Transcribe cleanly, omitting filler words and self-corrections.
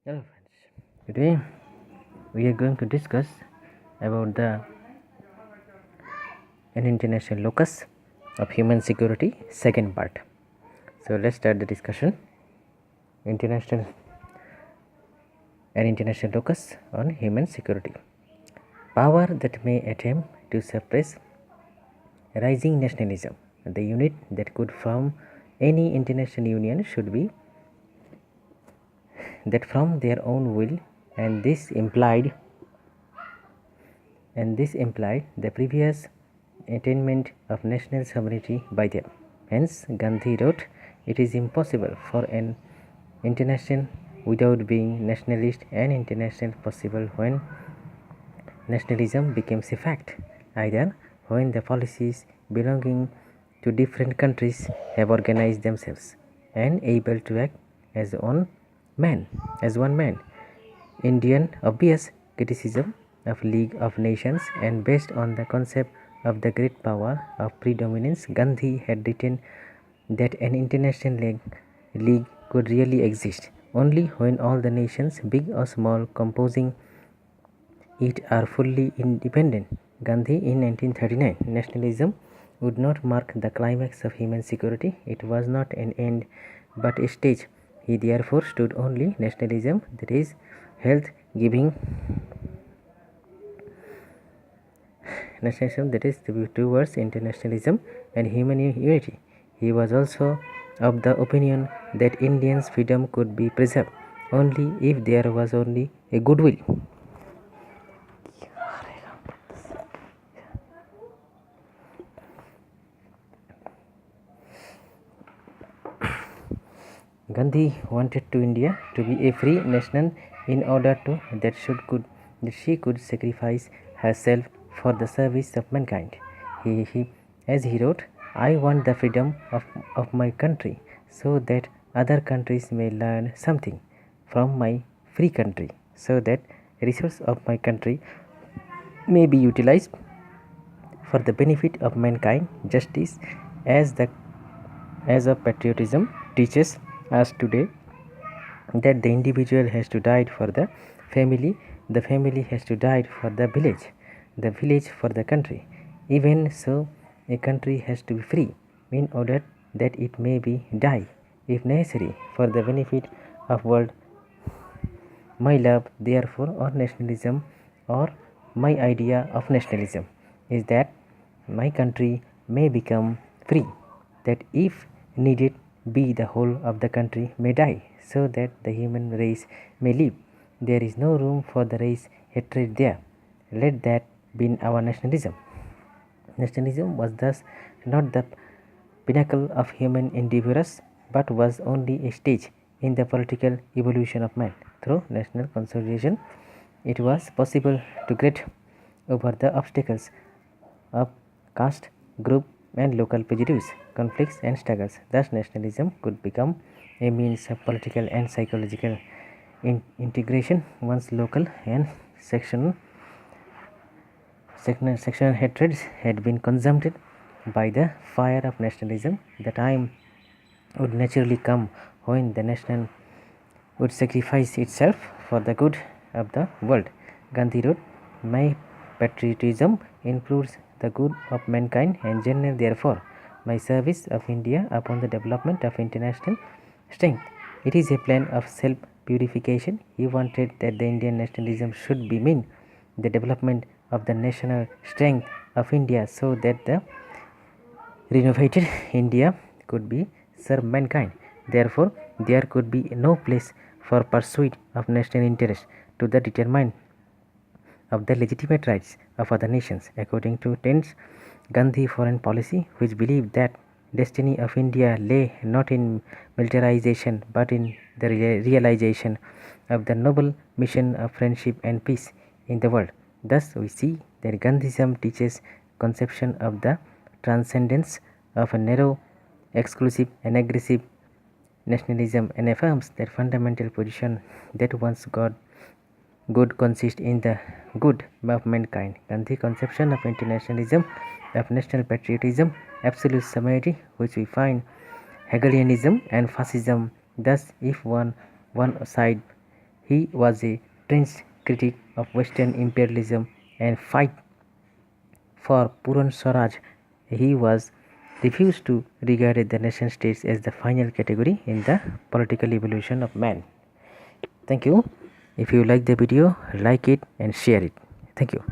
Hello friends, today we are going to discuss about the an international locus of human security second part. So let's start the discussion. International An international locus on human security. Power that may attempt to suppress rising nationalism. The unit that could form any international union should be that from their own will, and this implied the previous attainment of national sovereignty by them. Hence, Gandhi wrote, "It is impossible for an international without being nationalist, and international possible when nationalism becomes a fact, either when the policies belonging to different countries have organized themselves and able to act as one man. Indian obvious criticism of League of Nations, and based on the concept of the great power of predominance, Gandhi had written that an international league could really exist only when all the nations, big or small, composing it are fully independent. Gandhi in 1939. Nationalism would not mark the climax of human security. It was not an end but a stage. He therefore stood only nationalism, that is health giving nationalism, that is towards internationalism and human unity. He was also of the opinion that Indians' freedom could be preserved only if there was only a goodwill. Gandhi wanted to India to be a free nation in order to that she could sacrifice herself for the service of mankind. As he wrote, "I want the freedom of my country so that other countries may learn something from my free country, so that resources of my country may be utilized for the benefit of mankind. Justice as a patriotism teaches us today that the individual has to die for the family has to die for the village for the country. Even so, a country has to be free in order that it may be die, if necessary, for the benefit of world. My love, therefore, or nationalism, or my idea of nationalism, is that my country may become free, that if needed be the whole of the country may die, so that the human race may live. There is no room for the race hatred there. Let that be our nationalism." Nationalism was thus not the pinnacle of human endeavors, but was only a stage in the political evolution of man. Through national consolidation, it was possible to get over the obstacles of caste, group, and local prejudice, conflicts, and struggles. Thus, nationalism could become a means of political and psychological integration once local and sectional hatreds had been consumed by the fire of nationalism. The time would naturally come when the nation would sacrifice itself for the good of the world. Gandhi wrote, "My patriotism includes the good of mankind and general, therefore, my service of India upon the development of international strength. It is a plan of self-purification." He wanted that the Indian nationalism should be mean the development of the national strength of India, so that the renovated India could be serve mankind. Therefore, there could be no place for pursuit of national interest to the determination of the legitimate rights of other nations. According to Tens Gandhi foreign policy, which believed that destiny of India lay not in militarization but in the realization of the noble mission of friendship and peace in the world. Thus, we see that Gandhism teaches conception of the transcendence of a narrow, exclusive, and aggressive nationalism, and affirms that fundamental position that one's good consists in the good of mankind. Gandhi's conception of internationalism, of national patriotism, absolute sovereignty, which we find Hegelianism and fascism. Thus, if one side He was a trench critic of Western imperialism and fight for Purna swaraj. He was refused to regard the nation states as the final category in the political evolution of man. Thank you. If you like the video, like it and share it. Thank you.